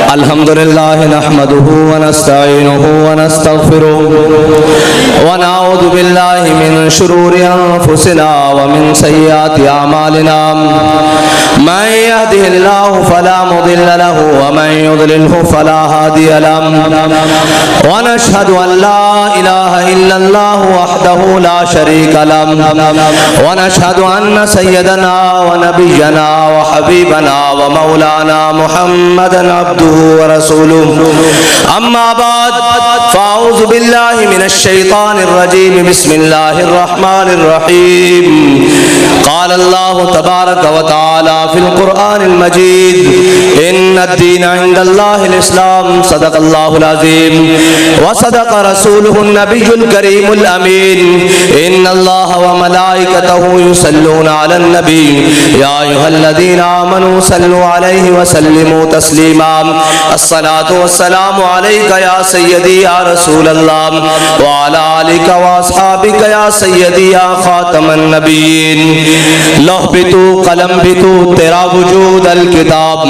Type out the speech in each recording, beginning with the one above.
الحمدللہ نحمده ونستعینه ونستغفره ونعوذ باللہ من شرور انفسنا ومن سیئات اعمالنا من يهده اللہ فلا مضل له ومن يضلله فلا هادی له ونشهد ان لا الہ الا اللہ وحدہ لا شریک له ونشهد ان سیدنا ونبینا وحبیبنا ومولانا محمدا عبده ورسوله اما بعد فاعوذ باللہ من الشیطان الرجیم بسم اللہ الرحمن الرحیم قال اللہ تبارک وتعالی فی القرآن المجید ان الدین عند اللہ الاسلام صدق اللہ العظیم وصدق رسولہ النبی الکریم الامین ان اللہ وملائکتہ یصلون علی النبی یا ایھا الذین آمنوا صلوا علیہ وسلموا تسلیما الصلاة والسلام علیک یا سیدی یا رسول اللہ وعلی آلک واصحابک یا سیدی یا خاتم النبیین لوح بھی تو قلم بھی تو تیرا وجود الکتاب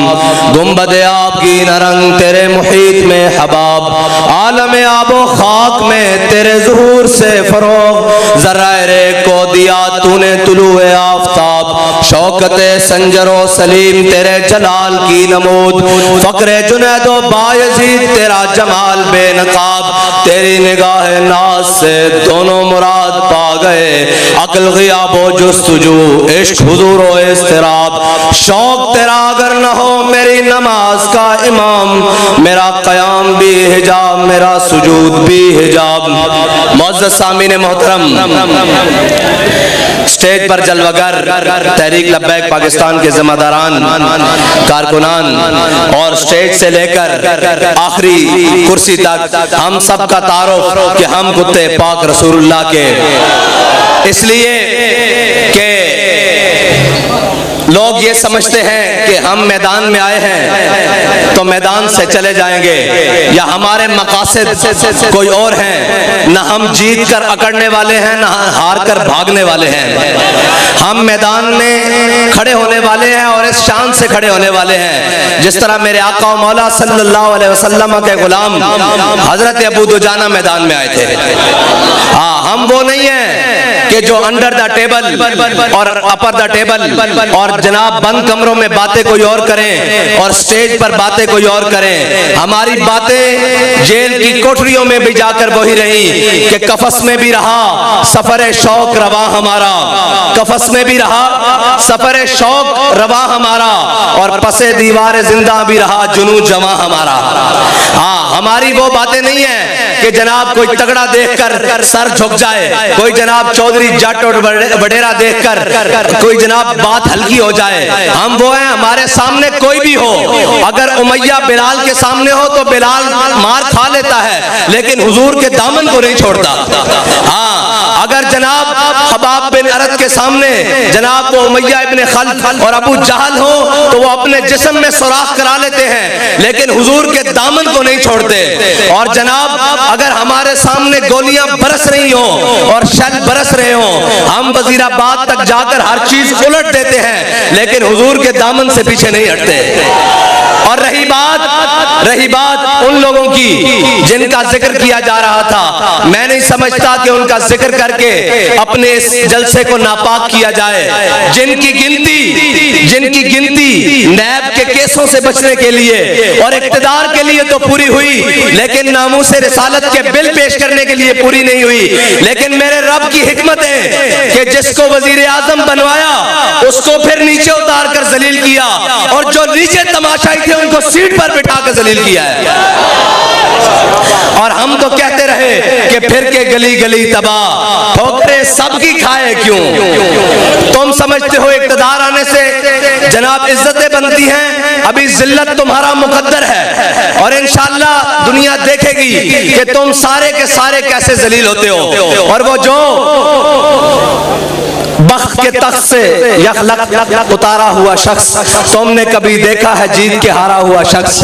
گنبد آب کی نرنگ تیرے محیط میں حباب عالم آب و خاک میں تیرے ظہور سے فروغ ذرائع ریگ کو دیا تو نے طلوع آفتاب شوکت سنجر و سلیم تیرے جلال کی نمود فقر جنید و بایزید تیرا جمال بے نقاب تیری نگاہ ناز سے دونوں مراد پا گئے عقل غیاب و جستجو عشق حضور و اضطراب شوق تیرا اگر نہ ہو میری نماز کا امام میرا قیام بھی حجاب میرا سجود بھی حجاب معزز سامعین محترم سٹیج پر جلوگر تحریک لبیک پاکستان کے ذمہ داران کارکنان اور سٹیج سے لے کر آخری کرسی تک ہم سب کا تعارف کہ ہم کتے پاک رسول اللہ کے اس لیے کہ لوگ یہ سمجھتے ہیں کہ ہم میدان میں آئے ہیں تو میدان سے چلے جائیں گے یا ہمارے مقاصد کوئی اور ہیں نہ ہم جیت کر اکڑنے والے ہیں نہ ہار کر بھاگنے والے ہیں ہم میدان میں کھڑے ہونے والے ہیں اور اس شان سے کھڑے ہونے والے ہیں جس طرح میرے آقا و مولا صلی اللہ علیہ وسلم کے غلام حضرت ابو دجانہ میدان میں آئے تھے ہم وہ نہیں ہیں کہ جو انڈر دا ٹیبل اور اپر دا ٹیبل اور جناب بند کمروں میں باتیں کوئی اور کریں اور سٹیج پر باتیں کوئی اور کریں ہماری باتیں جیل کی کوٹریوں میں بھی جا کر وہی رہی کہ قفس میں بھی رہا سفر شوق رواں ہمارا قفس میں بھی رہا سفر شوق رواں ہمارا اور پس دیوار زندہ بھی رہا جنوں جواں ہمارا ہماری وہ باتیں نہیں ہیں کہ جناب کوئی تگڑا دیکھ کر سر جھک جائے کوئی جناب چودھری جٹ اور وڈیرا دیکھ کر کوئی جناب بات ہلکی ہو جائے ہم وہ ہیں ہمارے سامنے کوئی بھی ہو اگر امیہ بلال کے سامنے ہو تو بلال مار کھا لیتا ہے لیکن حضور کے دامن کو نہیں چھوڑتا اگر جناب حباب بن ارد کے سامنے جناب وہ امیہ ابن خلف اور ابو جہل ہو تو وہ اپنے جسم میں سوراخ کرا لیتے ہیں لیکن حضور کے دامن کو نہیں چھوڑتے اور جناب اگر ہمارے سامنے گولیاں برس رہی ہوں اور شل برس رہے ہوں ہم وزیر آباد تک جا کر ہر چیز الٹ دیتے ہیں لیکن حضور کے دامن سے پیچھے نہیں ہٹتے اور رہی بات ان لوگوں کی جن کا ذکر کیا جا رہا تھا میں نہیں سمجھتا کہ ان کا ذکر کر کے اپنے اس جلسے کو ناپاک کیا جائے جن کی گنتی نیب کے کیسوں سے بچنے کے لیے اور اقتدار کے لیے تو پوری ہوئی لیکن ناموس رسالت کے بل پیش کرنے کے لیے پوری نہیں ہوئی لیکن میرے رب کی حکمت ہے کہ جس کو وزیر اعظم بنوایا اس کو پھر نیچے اتار کر ذلیل کیا اور جو نیچے تماشائی تھے ان کو سیٹ پر بٹھا کر ذلیل کیا ہے اور ہم تو کہتے رہے کہ پھر کے گلی گلی تباہ ٹھوکریں سب کی کھائے کیوں تم سمجھتے ہو اقتدار آنے سے جناب عزتیں بنتی ہیں ابھی ذلت تمہارا مقدر ہے اور انشاءاللہ دنیا دیکھے گی کہ تم سارے کے سارے کیسے ذلیل ہوتے ہو اور وہ جو بخت کے تخت سے یخلق اتارا ہوا شخص تم نے کبھی دیکھا ہے جیت کے ہارا ہوا شخص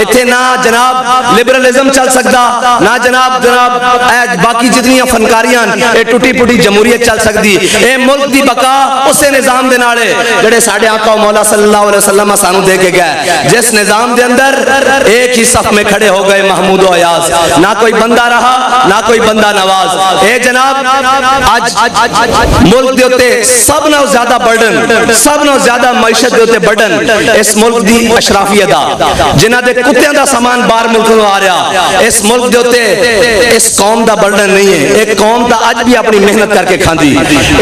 اتنے نہ جناب لبرلزم چل سکتا, نہ جناب باقی جتنی فنکاریاں اے ٹوٹی پھوٹی جمہوریت چل سکتی. اے ملک دی بقا اسے نظام دے نال جڑے ساڈے آقا و مولا صلی اللہ علیہ وسلم سانو دے کے گئے, جس نظام دے اندر ایک ہی صف میں کھڑے ہو گئے محمود و ایاز, نہ کوئی بندہ رہا نہ کوئی بندہ نواز. اے جناب آج ملک دے اوتے سب نال زیادہ برڈن, سب نال زیادہ معیشت دے اوتے برڈن اس ملک دی اشرافیہ دا, جنہاں دے کتیاں دا سامان باہر ملک نوں آ رہا. اس ملک دے اوتے اس قوم دا برڈن نہیں ہے. ایک قوم دا اج بھی اپنی محنت کر کے کھاندی.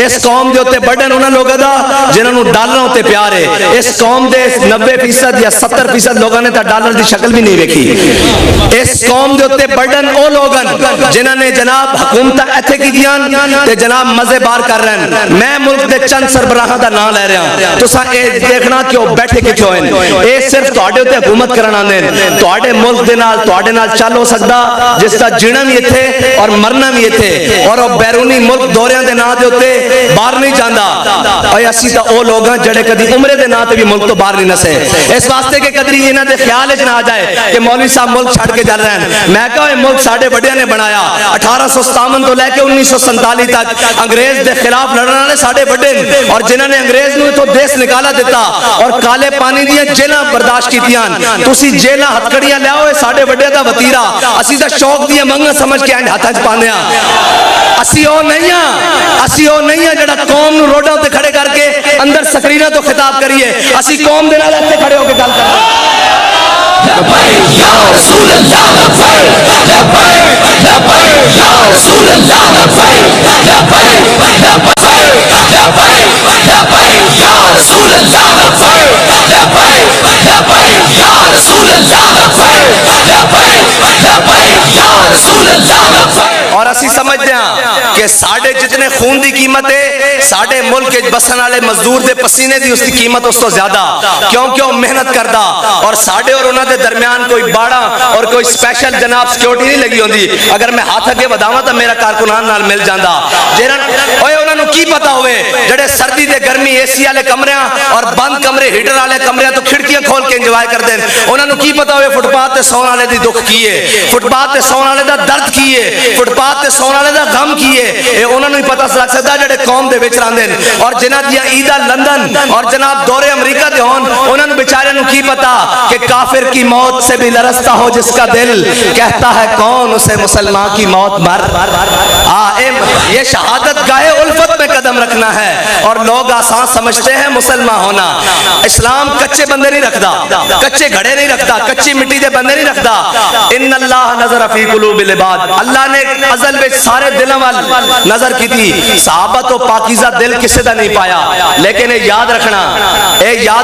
اس قوم دے اوتے برڈن انہاں لوگاں دا جنہاں نوں ڈالراں تے پیار ہے. اس قوم دے 90% یا 70% لوگاں نے تا ڈالر دی شکل بھی نہیں ویکھی. اس قوم دے اوتے برڈن او لوگن جنہاں نے جناب حکومتاں ایتھے کیتیاں تے جناب مزے بار کر رہے ہیں. میں ملک دے چند سربراہاں دا نام لے رہا ہوں, تساں اے دیکھنا کہ او بیٹھے کتھے ہوئے ہیں. اے صرف تہاڈے اوتے حکومت کرن آندے ہیں. تہاڈے ملک دے نال تہاڈے نال چل ہو سکدا جس دا جینا بھی ایتھے اور مرنا بھی ایتھے, اور او بیرونی ملک دوریاں دے نام دے اوتے باہر نہیں جاندا. اے اسی تا او لوگ ہیں جڑے کدی عمرے دے نام تے بھی ملک تو باہر نہیں نسے, اس واسطے کہ کدی انہاں دے خیال وچ نہ آ جائے کہ مولوی صاحب ملک چھڈ کے جل رہے ہیں. میں کہا اے ملک ساڈے بڑیاں نے بنایا. 1857 تو لے کے 1947 تک انگریز دے خلاف لڑن والے ساڈے بڑے ہیں, اور جنہاں نے انگریز نوں تو دیس نکالا دیتا اور کالے پانی دیاں جیلاں برداشت کیتیاں. تسی جیلاں ہتھکڑیاں لیاؤ, اے ساڈے بڑے دا وتیرا. اسی دا شوق دیاں منگاں سمجھ کے ہتھاں وچ پاندے ہاں. اسی او نہیں ہاں, اسی او نہیں ہاں جڑا قوم نوں روڈاں تے کھڑے کر کے اندر سکریناں تو خطاب کریے. اسی قوم دے نال ایتھے کھڑے ہو کے گل کردے ہیں. لبیک یا رسول اللہ, لبیک لبیک لبیک یا رسول اللہ, لبیک لبیک لبیک لبیک لبیک یا رسول اللہ, لبیک لبیک لبیک یا رسول اللہ, لبیک لبیک لبیک یا رسول اللہ. اور اسی سمجھتے ہیں کہ ساڑھے جتنے خون دی قیمت ہے ساڑھے ملک بسن والے مزدور دے پسینے دی اس کی قیمت اس تو زیادہ, کیونکہ وہ محنت کردا. اور ساڑھے اور انہاں دے درمیان کوئی باڑا اور کوئی سپیشل جناب سیکیورٹی نہیں لگی ہوندی. اگر میں ہاتھ اگے بداواں تو میرا کارکنان نال مل جاندا. اوئے انہاں نوں کی پتہ ہوئے جڑے سردی تے گرمی اے سی والے کمریاں اور بند کمرے ہیٹر والے کمریاں تو کھڑکیاں کھول کے انجوائے کردے ہیں. انہاں نوں کی پتہ ہوئے فٹ پاتھ تے سون والے دی دکھ کی ہے, فٹ پاتھ تے سون والے دا درد کی ہے, فٹ پاتھ تے سون والے دا غم کی ہے. اے انہاں نوں ہی پتہ لگ سکدا جڑے قوم دے وچ رہندے ہیں. اور جنہاں دی عیداں لندن اور جناب دورے امریکہ دے ہون, انہاں نوں بیچارے نوں کی پتہ کہ کافر کی موت سے بھی لرزتا ہو جس کا دل, کہتا ہے کون اسے مسلمان کی موت مر. یہ شہادت گاہ الفت میں قدم رکھنا ہے. اور لوگ آسان سمجھتے ہیں مسلمان ہونا. اسلام کچے بندے نہیں رکھدا, کچے گھڑے نہیں رکھدا, کچی مٹی دے بندے نہیں رکھدا. ان اللہ نظر فی قلوب العباد, اللہ نے ازل میں سارے دلوں وال نظر کی تھی. صحابہ تو پاکیزہ دل کسے دا نہیں پایا, لیکن اے یاد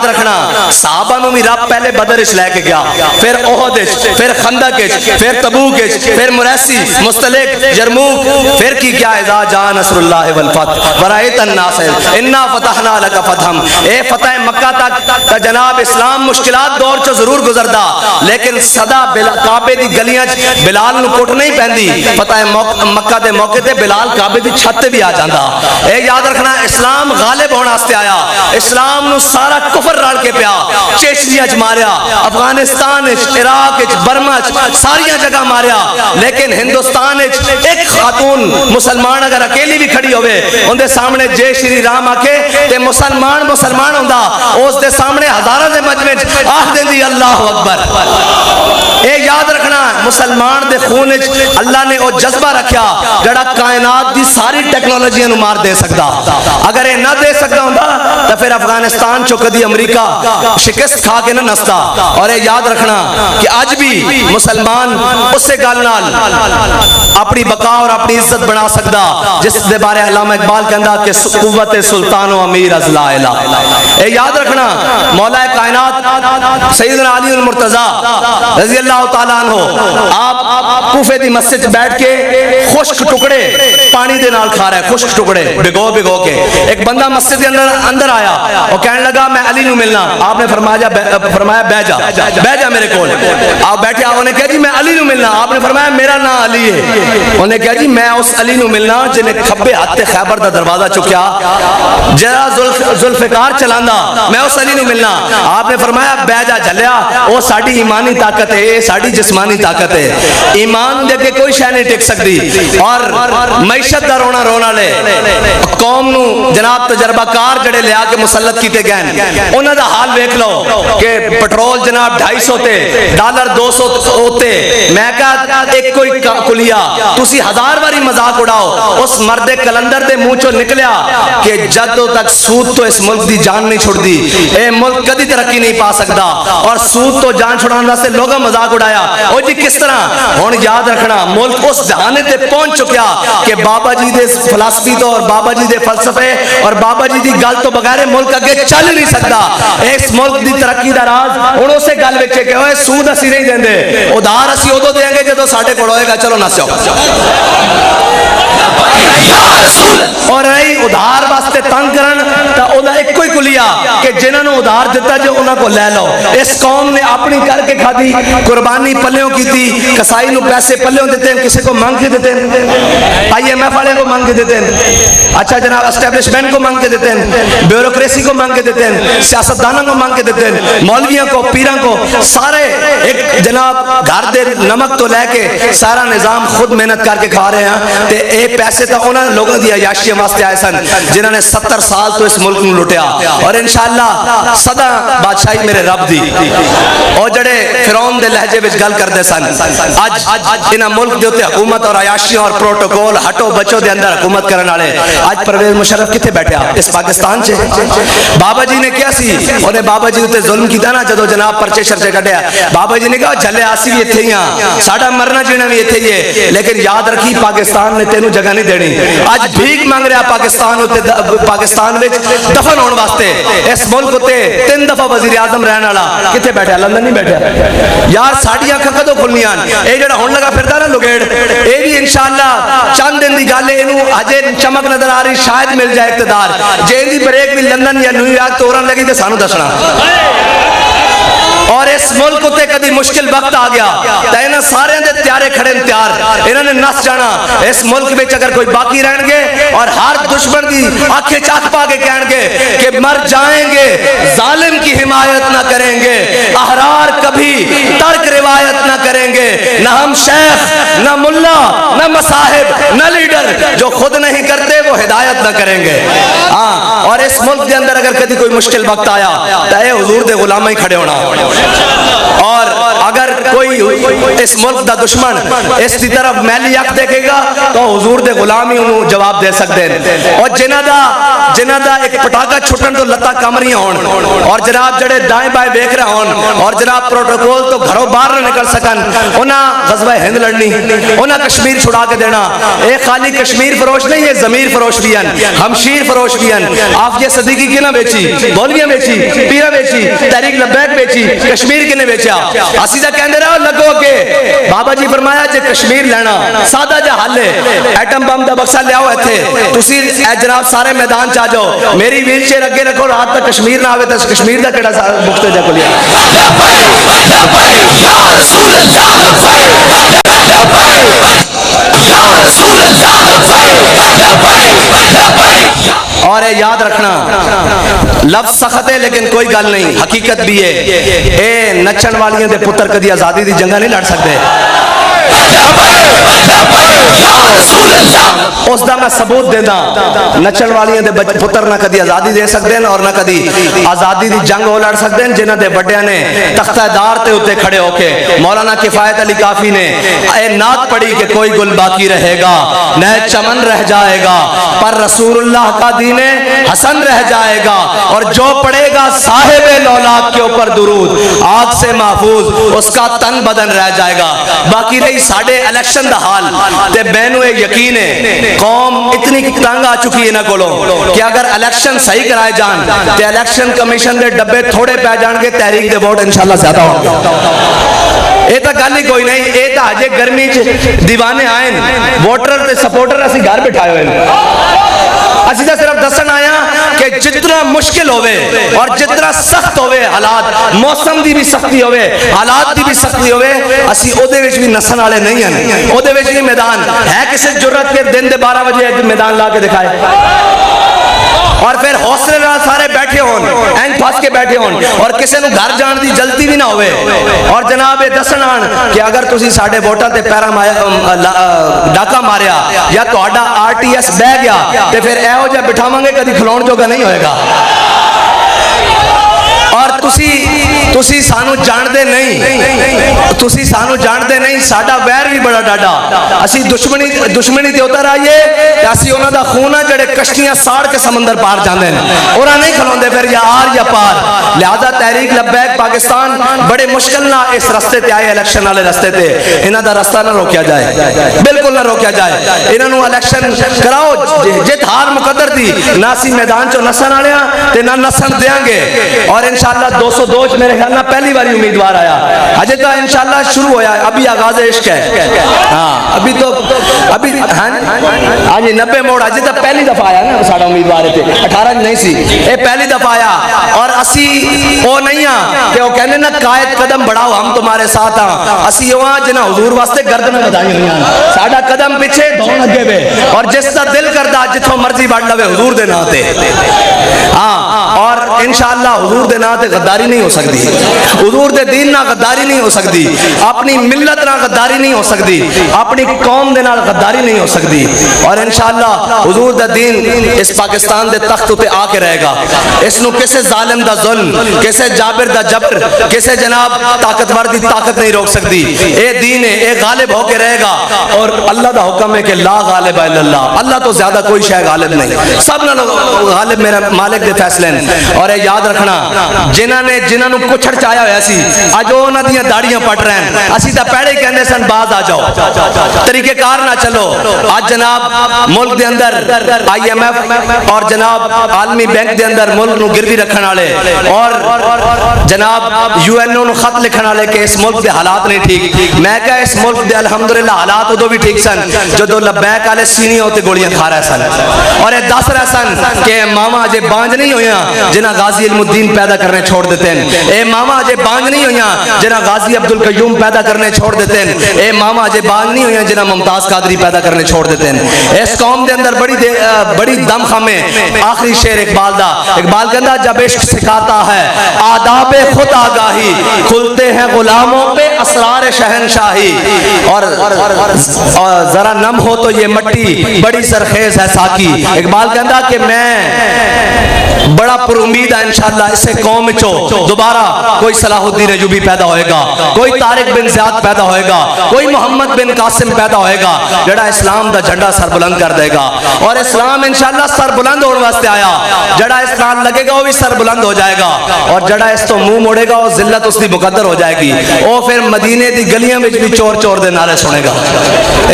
رکھنا صحابہ نو بھی رب پہلے بدر وچ لے کے گیا, پھر احد وچ, پھر خندق وچ, پھر تبوک وچ, پھر مریسی, مستلق, یرموک, پھر کی کیا اذا جاء نصر اللہ والفتح ورأیت الناس انا فتحنا لک فتحا. اے فتح مکہ تک جناب اسلام مشکلات دور چ ضرور گزردا, لیکن صدا کعبے دی گلیاں وچ بلال نو کوٹ نہیں پیندی. فتح مکہ دے موقع تے بلال کعبے دی چھت تے بھی آ جاندا. اے یاد رکھنا اسلام غالب ہونے واسطے آیا. اسلام نو سارا کفر رل کے پیا, چیچنیا وچ ماریا, افغانستان وچ, عراق وچ, برما وچ, ساری جگہ ماریا. لیکن ہندوستان وچ ایک خاتون مسلمان اگر اکیلی بھی کھڑی ہوئے ان دے سامنے جے شری رام آکے تے مسلمان ہوندا, اس دے سامنے ہزاراں دے مجمع وچ آکھ دیندی اللہ اکبر. اے یاد رکھنا مسلمان دے خون وچ اللہ نے او جذبہ رکھیا جڑا کائنات دی ساری ٹیکنالوجیاں نو مار دے سکدا. اگر اے نہ دے سکدا ہوندا تے پھر افغانستان چوں کدی امریکہ شکست کھا کے نہ نستا. اور اے یاد رکھنا کہ اج بھی مسلمان اسے گل نال اپنی بقا اور اپنی عزت بنا سکدا جس دے بارے علامہ اقبال کہندا کہ قوت سلطان و امیر از لا الہ. اے یاد رکھنا مولا کائنات سیدنا علی المرتضی رضی اللہ تعالیٰ عنہ آپ کوفے دی مسجد بیٹھ کے خشک ٹکڑے پانی دے نال کھا رہا ہے, خشک ٹکڑے بھگو بھگو کے. ایک بندہ مسجد کے اندر آیا اور کہنے لگا میں علی نو ملنا. آپ نے فرمایا بہ جا میرے کول. آپ بیٹھے, انہوں نے کہا جی میں علی نو ملنا. آپ نے فرمایا میرا نام علی ہے. انہوں نے کہا جی میں اس علی نو ملنا جنہیں کھبے ہاتھ تے خیبر دا دروازہ چکیا, جرا ذوالفقار چلاندا, میں اس علی نو ملنا. آپ نے فرمایا بہ جا جھلیا, وہ ساڈی ایمانی طاقت ہے, ساڈی جسمانی طاقت ہے. ایمان دے کے کوئی شے نہیں ٹک سکتی. اور معیشت دا رونا رونا لے قوم نو جناب تجربہ کار جڑے لیا کے مسلط کیتے گئے, انہاں دا حال ویکھ لو کہ پٹرول جناب 250 تے ڈالر 200 ہوتے. میں کہا ایک کوئی کلیا تسی 1000 باری مذاق اڑاؤ, اس مرد کلندر دے منہ چوں نکلیا کہ جدوں تک سود تو اس ملک دی جان نہیں چھڑدی اے ملک کدی ترقی نہیں پا سکتا. اور سود تو جان چھڑانے واسطے لوگاں مذاق اڑایا. او جی کس طرح, ہن یاد رکھنا ملک اس جہانے تے پہنچ چکیا کہ بابا جی دے فلسفی تو اور بابا جی دے فلسفے اور بابا جی دی گل تو بغیر ملک اگے چل نہیں سکتا. اس ملک دی ترقی دا راز ہن اسے گل وچ کہ اوے سود اسی نہیں دیندے, ادھار اسی ادو دیں گے جدوں ساڈے کول ہوئے گا. چلو نسو اور نہیں ادھار واسطے تنگ کرن تا اودا ایک کوئی کلیا کہ جنہاں نو ادھار دتا جو انہاں کو لے لو. اس قوم نے اپنی کر کے کھادی, قربانی پلیوں کیتی, کسائی نو پیسے پلیوں دیتے ہیں, کسی کو مانگ کے دیتے ہیں, IMF والے کو مانگ کے دیتے ہیں, اچھا جناب اسٹیبلشمنٹ کو مانگ کے دیتے ہیں, بیوروکریسی کو مانگ کے دیتے ہیں, سیاستدانوں کو مانگ کے دیتے ہیں, مولویوں کو, پیراں کو, سارے ایک جناب گھر دے نمک تو لے کے سارا نظام خود محنت کر کے کھا رہے ہیں. تے اے پیسے تو انہاں لوگوں دی عیاشی واسطے آئے سن جنہاں نے 70 سال تو اس ملک نو لٹیا. اور انشاءاللہ سدا بادشاہی میرے رب دی. اور جڑے فرعون دے لہجے وچ گل کردے سن, اج انہاں ملک دے اوتے حکومت اور عیاشی اور پروٹوکول ہٹو بچو دے اندر حکومت کرن والے, اج پرویز مشرف کتے بیٹھا اس پاکستان چ. بابا جی نے کیا سی, انہیں بابا جی تے ظلم کیتا نا جدو جناب پرچے شرچے کڈیا. بابا جی نے کہا جھلے آسی بھی ایتھے ہی ہاں, ساڈا مرنا جینا بھی ایتھے ہی ہے, لیکن یاد رکھی پاکستان نے تینوں جگہ نہیں دینی. اج بھیک مانگ رہا پاکستان وچ دفن ہون واسطے. اس ملک تے 3 دفعہ وزیر اعظم رہن والا کتے بیٹھا, لندن نہیں بیٹھا. یار ساڈیاں اکھاں کدوں کھلنیاں؟ اے جڑا ہن لگا پھردا نا لگیڑ, اے بھی انشاءاللہ چند دن دی گل ہے, اینو اجے چمک نظر آ رہی, شاید مل جائے اقتدار. جے دی بریک بھی لندن یا نیو یارک تو اورن لگی تے سانو دسنا. اور اس ملک تے کدی مشکل وقت آ گیا تے انہاں سارے دے تیارے کھڑے تیار, انہاں نے نس جانا. اس ملک وچ اگر کوئی باقی رہن گے اور ہر دشمن دی آنکھیں چاک پا کے کہن گے کہ مر جائیں گے, ظالم کی حمایت نہ کریں گے, احرار کبھی ترک روایت نہ کریں گے, نہ ہم شیخ نہ ملا نہ مصاحب نہ لیڈر, جو خود نہیں کرتے وہ ہدایت نہ کریں گے. ہاں, اور اس ملک کے اندر اگر کبھی کوئی مشکل وقت آیا تو اے حضور دے غلام ہی کھڑے ہونا. اور اگر کوئی اس ملک دا دشمن اس کی طرف میلی اکھ دیکھے گا تو حضور دے غلام ہی انہوں جواب دے سکتے ہیں. اور جنہ دا ایک پٹاکا چھٹن تو لتا کمریاں ہون, اور جناب جڑے دائیں بائیں دیکھ رہے ہون, اور جناب پروٹوکول تو گھروں باہر نہ نکل سکن, انہاں غزوہ ہند لڑنی, انہاں کشمیر چھڑا کے دینا. اے خالی کشمیر فروش نہیں, یہ ضمیر فروش بھی ہیں, ہمشیر فروش بھی ہیں. آپ یہ صدیقی کی نہ بیچی, مولویاں بیچی, پیرہ بیچی, تحریک لبیک بیچی, کشمیر کے نے بیچا. اسی دا کہندے رہا لگو کے بابا جی فرمایا جے کشمیر لینا سادہ جا حل ہے, ایٹم بم دا بکسا لے آؤ ایتھے, تسی اے جناب سارے میدان چا جاؤ, میری ویل چیئر اگے رکھو, رات تک کشمیر نہ آوے تو کشمیر دا کیڑا بکتے جا کلیا. اور یاد رکھنا لفظ سخت ہے لیکن کوئی گل نہیں, حقیقت بھی ہے. اے نچن والیاں دے پتر کدی آزادی دی جنگاں نہیں لڑ سکتے. اس دا میں ثبوت دینا, نچن والیاں دے پتر نہ کدی آزادی دے سکتے ہیں اور نہ کدی آزادی دی جنگ ہو لڑ سکتے ہیں. جنہاں دے بڑیاں نے تختہ دار تے ہوتے کھڑے ہو کے مولانا کفایت علی کافی نے اے نعت پڑھی کہ کوئی گل باقی رہے گا, نئے چمن رہ جائے گا, پر رسول اللہ کا دین حسن رہ جائے گا, اور جو پڑھے گا صاحب لولاک کے اوپر درود آگ سے محفوظ, اس کا تن بدن رہ جائے گا. باقی رہی ساڑھے الیکشن دا حال تے بینو ایک یقین ہے, قوم اتنی تنگ آ چکی ہے نہ کولو کہ اگر الیکشن صحیح کرائے جان تے الیکشن کمیشن دے ڈبے تھوڑے پہ جان گے, تحریک دے ووٹ انشاءاللہ زیادہ ہوں گے. یہ تو گل ہی کوئی نہیں. یہ تو ہجے گرمی دیوانے آئے ووٹر تے سپورٹر اسی گھر بٹھائے ہوئے. اسی تو صرف دسن آیا کہ جتنا مشکل ہوئے اور جتنا سخت ہوئے حالات, موسم دی بھی سختی ہوئے, حالات دی بھی سختی ہوئے, اسی او دے وچ بھی نسن والے نہیں ہیں. او دے وچ بھی میدان ہے. کسی جرت کے دن دے 12 بجے میدان لا کے دکھائے اور پھر حوصلے نال سارے بیٹھے ہون, اینج پھس کے بیٹھے ہون, اور کسی نو گھر جان دی جلدی بھی نہ ہوئے. اور جناب دسن آن کہ اگر تسی ساڈے ووٹاں تے پیرا ڈاکا ماریا یا تہاڈا RTS بہ گیا تے پھر ایہو جہا بٹھاواں گے کدی کھلون جوگا نہیں ہوئے گا. اور تسی سانو جاندے نہیں, تسی سانو جاندے نہیں. ساڈا ویر بھی بڑا ڈاڈا. اسی دشمنی تے اتر آئیے تے اسی انہاں دا خون ہے جڑے کشتیاں ساڑ کے سمندر پار جاندے ہیں, اوراں نہیں کھلوندے پھر یا آر یا پار. لہذا تحریک لبیک پاکستان بڑے مشکل نہ اس رستے تے آئے, الیکشن والے رستے تے. انہاں دا رستہ نہ روکیا جائے, بالکل نہ روکیا جائے. انہاں نو الیکشن کراؤ, جت ہار مقدر دی. نہ اسی میدان چوں نسن والے ہاں تے نہ نسن دیاں گے. اور انشاءاللہ 202 میرے خیال نہ پہلی باری امیدوار آیا. اجے تو انشاءاللہ شروع ہویا ہے, ابھی آغاز عشق ہے. ہاں ابھی تو ابھی ہاں جی 90 موڑ اجے تو پہلی دفعہ آیا نا ساڈا امیدوار تے 18 نہیں سی, اے پہلی دفعہ آیا. اور اسی او نہیں ہاں کہ او کہنے نا قائد قدم بڑھاؤ ہم تمہارے ساتھ ہاں. اسی او ہاں جنہاں حضور واسطے گردناں بدھائی ہوئی ہیں. ساڈا قدم پیچھے دھون اگے وے, اور جس دا دل کردا جتھوں مرضی بڑھ لوے حضور دے نام تے. ہاں اور انشاءاللہ حضور دے نام تے غداری نہیں ہو سکتی, حضور دے دین نہ غداری نہیں ہو سکتی, اپنی ملت نہ غداری نہیں ہو سکتی, اپنی قوم دے نال غداری نہیں ہو سکتی. اور انشاءاللہ حضور دا دین اس پاکستان دے تخت تے آ کے رہے گا. اس نو کسے ظالم دا ظلم, کسے جابر دا جبر, کسے جناب طاقتور دی طاقت نہیں روک سکتی. اے دین ہے, اے غالب ہو کے رہے گا. اور اللہ دا حکم ہے کہ لا غالب الا اللہ, اللہ تو زیادہ کوئی شے غالب نہیں, سب نال غالب میرا مالک دے فیصلے ہیں. اور اے یاد رکھنا جنہاں نو کچھڑ چایا ہویا سی اج انہاں دیاں داڑیاں پٹ رہے ہیں. اسی تا پہلے ہی کہندے سن باز آ جاؤ, طریقے کار نہ چلو. آج جناب ملک دے اندر IMF اور جناب عالمی بینک دے اندر ملک نو گروی رکھن والے اور جناب UNO نو خط لکھن والے کہ اس ملک دے حالات نہیں ٹھیک. میں کہا اس ملک دے الحمدللہ حالات ادو بھی ٹھیک سن جدو لبیک والے سینیاں تے گولیاں کھا رہے سن, اور یہ دس رہے سن کہ ماما اجے بانج نہیں ہویاں جنہاں غازی علم الدین پیدا کرنے چھوڑ دیتے ہیں. اے ماما اجے بانج نہیں ہویاں جنہاں غازی عبد القیوم پیدا کرنے چھوڑ دیتے ہیں. اے ماما اجے بانج نہیں ہویاں جنہاں ممتاز قادری پیدا کرنے چھوڑ دیتے ہیں. اس قوم دے اندر بڑی دم خمے. آخری شعر اقبال دا, اقبال کہندا جب عشق سکھاتا ہے آداب خود آگاہی, کھلتے ہیں غلاموں پہ اسرار شہنشاہی. اور ذرا نم ہو تو یہ مٹی بڑی سرخیز ہے ساکی. اقبال کہندا کہ میں بڑا پر امید ہے انشاءاللہ اسے قوم چو دوبارہ کوئی صلاح الدین ایوبی پیدا ہوئے گا, کوئی طارق بن زیاد پیدا ہوئے گا, کوئی محمد بن قاسم پیدا ہوئے گا جڑا اسلام دا جھنڈا سر بلند کر دے گا. اور اسلام انشاءاللہ سر بلند ہونے واسطے آیا, جڑا اسلام لگے گا وہ بھی سر بلند ہو جائے گا, اور جڑا اس تو منہ موڑے گا وہ ذلت اس دی مقدر ہو جائے گی. وہ پھر مدینے دی گلیاں وچ بھی چور چور دے نعرے سنے گا.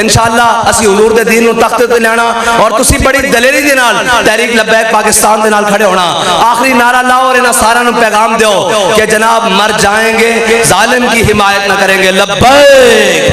انشاءاللہ اسی حضور دے دین نو تخت تے لینا, اور تسی بڑی دلیری دے نال تحریک لبیک پاکستان دے نال کھڑے ہونا. آخری نعرہ لاؤ اور انہاں سارا نو پیغام دیو کہ جناب مر جائیں گے ظالم کی حمایت نہ کریں گے. لبیک